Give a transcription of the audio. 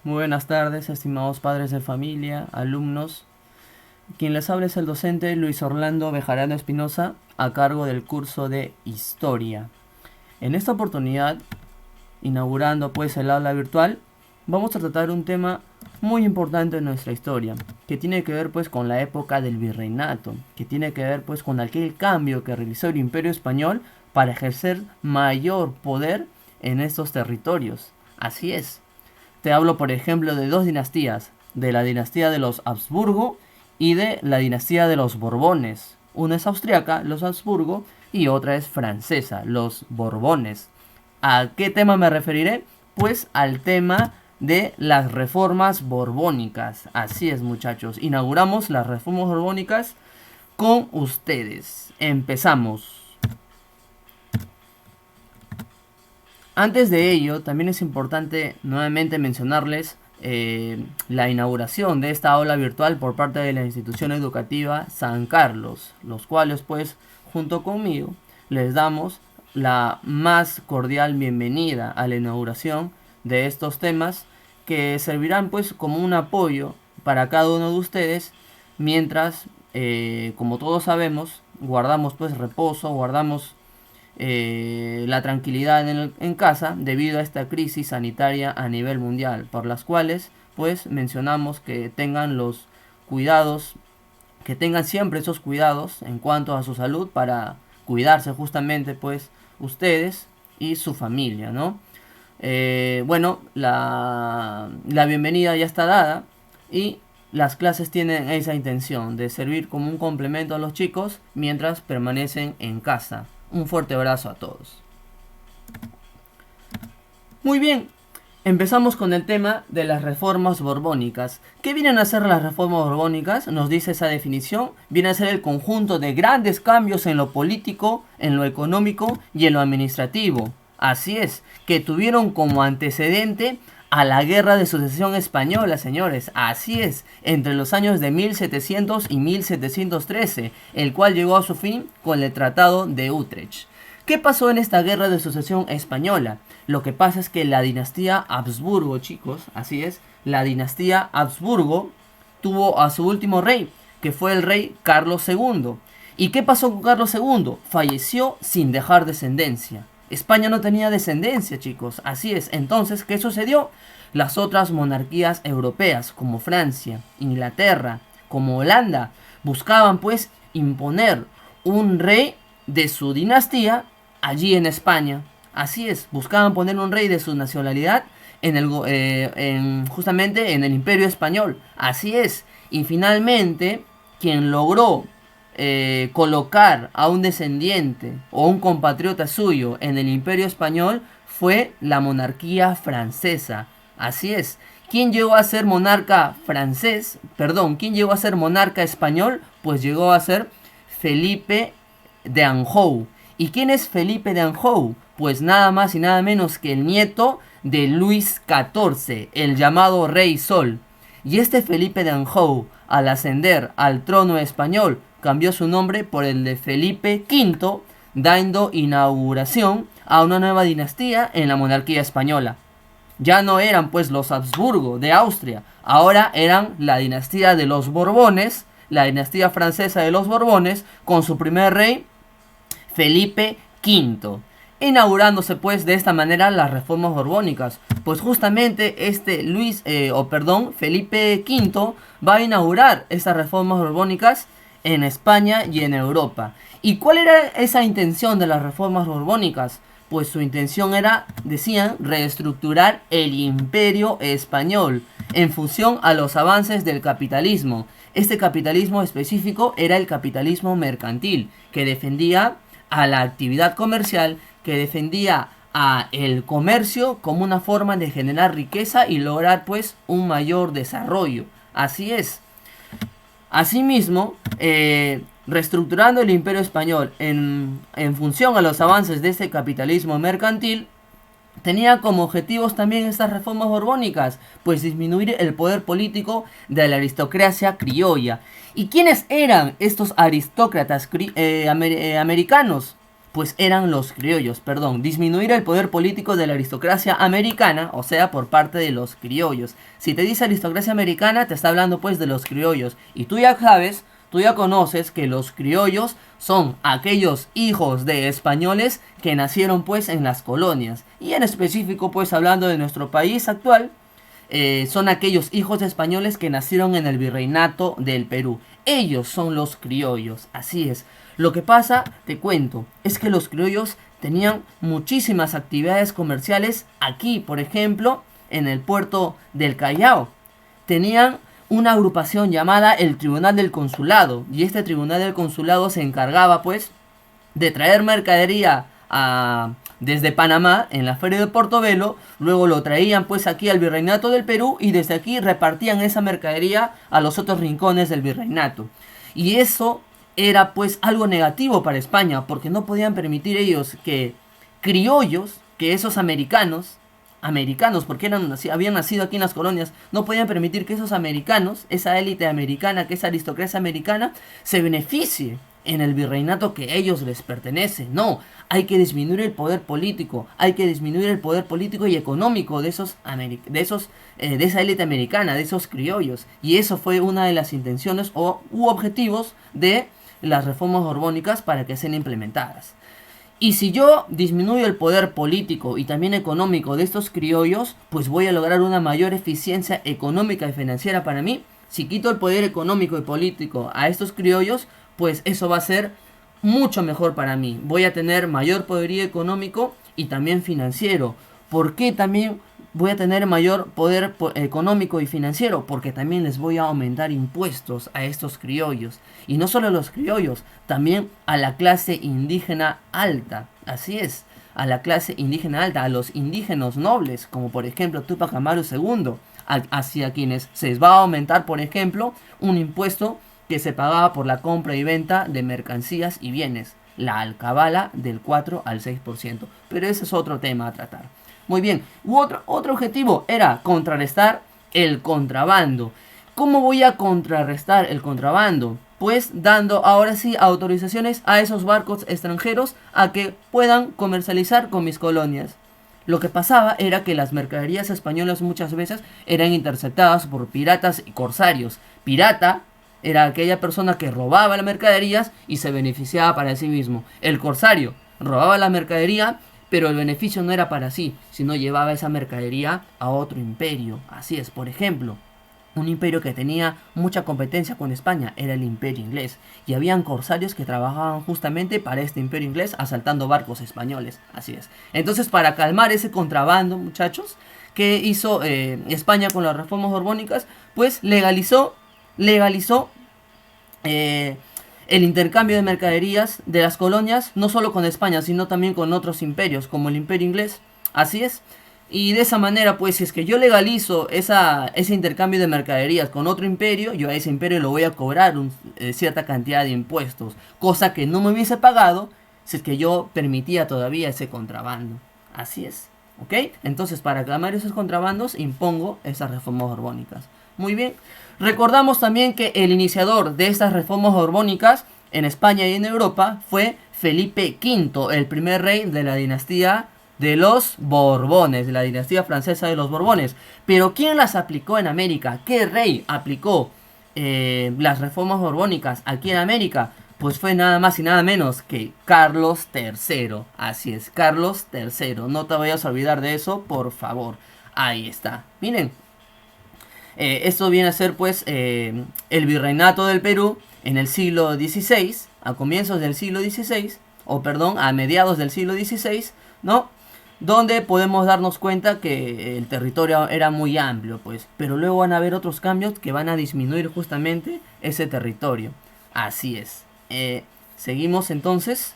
Muy buenas tardes, estimados padres de familia, alumnos. Quien les habla es el docente Luis Orlando Bejarano Espinosa, a cargo del curso de Historia. En esta oportunidad, inaugurando pues el aula virtual, vamos a tratar un tema muy importante en nuestra historia, que tiene que ver pues con la época del virreinato, que tiene que ver pues con aquel cambio que realizó el Imperio Español para ejercer mayor poder en estos territorios. Así es. Te hablo, por ejemplo, de dos dinastías, de la dinastía de los Habsburgo y de la dinastía de los Borbones. Una es austriaca, los Habsburgo, y otra es francesa, los Borbones. ¿A qué tema me referiré? Pues al tema de las reformas borbónicas. Así es, muchachos. Inauguramos las reformas borbónicas con ustedes. Empezamos. Antes de ello, también es importante nuevamente mencionarles la inauguración de esta aula virtual por parte de la institución educativa San Carlos, los cuales pues junto conmigo les damos la más cordial bienvenida a la inauguración de estos temas que servirán pues como un apoyo para cada uno de ustedes mientras, como todos sabemos, guardamos pues reposo, guardamos la tranquilidad en casa debido a esta crisis sanitaria a nivel mundial, por las cuales pues mencionamos que tengan los cuidados, que tengan siempre esos cuidados en cuanto a su salud para cuidarse justamente pues ustedes y su familia, ¿no? Bueno, la bienvenida ya está dada y las clases tienen esa intención de servir como un complemento a los chicos mientras permanecen en casa. Un fuerte abrazo a todos. Muy bien, empezamos con el tema de las reformas borbónicas. ¿Qué vienen a ser las reformas borbónicas? Nos dice esa definición. Viene a ser el conjunto de grandes cambios en lo político, en lo económico y en lo administrativo. Así es, que tuvieron como antecedente a la Guerra de Sucesión Española, señores. Así es, entre los años de 1700 y 1713, el cual llegó a su fin con el Tratado de Utrecht. ¿Qué pasó en esta Guerra de Sucesión Española? Lo que pasa es que la dinastía Habsburgo, chicos, así es, la dinastía Habsburgo tuvo a su último rey, que fue el rey Carlos II. ¿Y qué pasó con Carlos II? Falleció sin dejar descendencia. España no tenía descendencia, chicos. Así es. Entonces, ¿qué sucedió? Las otras monarquías europeas, como Francia, Inglaterra, como Holanda, buscaban pues imponer un rey de su dinastía allí en España. Así es, buscaban poner un rey de su nacionalidad justamente en el Imperio Español. Así es. Y finalmente, quien logró colocar a un descendiente o un compatriota suyo en el Imperio Español fue la monarquía francesa. Así es. ¿Quién llegó a ser monarca francés? Perdón, ¿quién llegó a ser monarca español? Pues llegó a ser Felipe de Anjou. ¿Y quién es Felipe de Anjou? Pues nada más y nada menos que el nieto de Luis XIV, el llamado Rey Sol. Y este Felipe de Anjou, al ascender al trono español, cambió su nombre por el de Felipe V, dando inauguración a una nueva dinastía en la monarquía española. Ya no eran pues los Habsburgo de Austria, ahora eran la dinastía de los Borbones, la dinastía francesa de los Borbones, con su primer rey, Felipe V, inaugurándose pues de esta manera las reformas borbónicas. Pues justamente Felipe V va a inaugurar estas reformas borbónicas en España y en Europa. ¿Y cuál era esa intención de las reformas borbónicas? Pues su intención era, decían, reestructurar el imperio español en función a los avances del capitalismo. Este capitalismo específico era el capitalismo mercantil, que defendía a la actividad comercial, que defendía a el comercio como una forma de generar riqueza y lograr pues un mayor desarrollo. Así es. Asimismo, reestructurando el imperio español en función a los avances de este capitalismo mercantil, tenía como objetivos también estas reformas borbónicas, pues disminuir el poder político de la aristocracia criolla. ¿Y quiénes eran estos aristócratas americanos? pues eran los criollos, perdón, disminuir el poder político de la aristocracia americana, o sea, por parte de los criollos. Si te dice aristocracia americana, te está hablando pues de los criollos. Y tú ya sabes, tú ya conoces que los criollos son aquellos hijos de españoles que nacieron pues en las colonias. Y en específico pues hablando de nuestro país actual, son aquellos hijos de españoles que nacieron en el virreinato del Perú. Ellos son los criollos, así es. Lo que pasa, te cuento, es que los criollos tenían muchísimas actividades comerciales aquí, por ejemplo, en el puerto del Callao. Tenían una agrupación llamada el Tribunal del Consulado, y este Tribunal del Consulado se encargaba, pues, de traer mercadería desde Panamá en la feria de Portobelo, luego lo traían pues aquí al virreinato del Perú y desde aquí repartían esa mercadería a los otros rincones del virreinato. Y eso era pues algo negativo para España, porque no podían permitir ellos que criollos, que esos americanos porque habían nacido aquí en las colonias, no podían permitir que esos americanos, esa élite americana, que esa aristocracia americana, se beneficie en el virreinato que a ellos les pertenece. No, hay que disminuir el poder político, hay que disminuir el poder político y económico de esa élite americana, de esos criollos. Y eso fue una de las intenciones u objetivos de las reformas borbónicas para que sean implementadas. Y si yo disminuyo el poder político y también económico de estos criollos, pues voy a lograr una mayor eficiencia económica y financiera para mí. Si quito el poder económico y político a estos criollos, pues eso va a ser mucho mejor para mí. Voy a tener mayor poderío económico y también financiero. ¿Por qué también voy a tener mayor poder económico y financiero? Porque también les voy a aumentar impuestos a estos criollos. Y no solo a los criollos, también a la clase indígena alta. Así es, a la clase indígena alta, a los indígenas nobles, como por ejemplo Túpac Amaru II, hacia quienes se les va a aumentar, por ejemplo, un impuesto que se pagaba por la compra y venta de mercancías y bienes, la alcabala del 4 al 6%. Pero ese es otro tema a tratar. Muy bien, otro objetivo era contrarrestar el contrabando. ¿Cómo voy a contrarrestar el contrabando? Pues dando ahora sí autorizaciones a esos barcos extranjeros a que puedan comercializar con mis colonias. Lo que pasaba era que las mercaderías españolas muchas veces eran interceptadas por piratas y corsarios. Pirata era aquella persona que robaba las mercaderías y se beneficiaba para sí mismo. El corsario robaba la mercadería, pero el beneficio no era para sí, sino llevaba esa mercadería a otro imperio. Así es, por ejemplo, un imperio que tenía mucha competencia con España era el imperio inglés. Y habían corsarios que trabajaban justamente para este imperio inglés asaltando barcos españoles. Así es. Entonces, para calmar ese contrabando, muchachos, que hizo España con las reformas borbónicas, pues legalizó el intercambio de mercaderías de las colonias, no solo con España, sino también con otros imperios, como el imperio inglés. Así es. Y de esa manera, pues, si es que yo legalizo ese intercambio de mercaderías con otro imperio, yo a ese imperio le voy a cobrar cierta cantidad de impuestos, cosa que no me hubiese pagado si es que yo permitía todavía ese contrabando. Así es. ¿Ok? Entonces, para calmar esos contrabandos, impongo esas reformas borbónicas. Muy bien. Recordamos también que el iniciador de estas reformas borbónicas en España y en Europa fue Felipe V, el primer rey de la dinastía de los Borbones, de la dinastía francesa de los Borbones. Pero ¿quién las aplicó en América? ¿Qué rey aplicó las reformas borbónicas aquí en América? Pues fue nada más y nada menos que Carlos III. Así es, Carlos III. No te vayas a olvidar de eso, por favor. Ahí está. Miren. Esto viene a ser pues el virreinato del Perú en el siglo XVI, a comienzos del siglo XVI, o perdón, a mediados del siglo XVI, ¿no? Donde podemos darnos cuenta que el territorio era muy amplio, pues, pero luego van a haber otros cambios que van a disminuir justamente ese territorio. Así es. Seguimos entonces.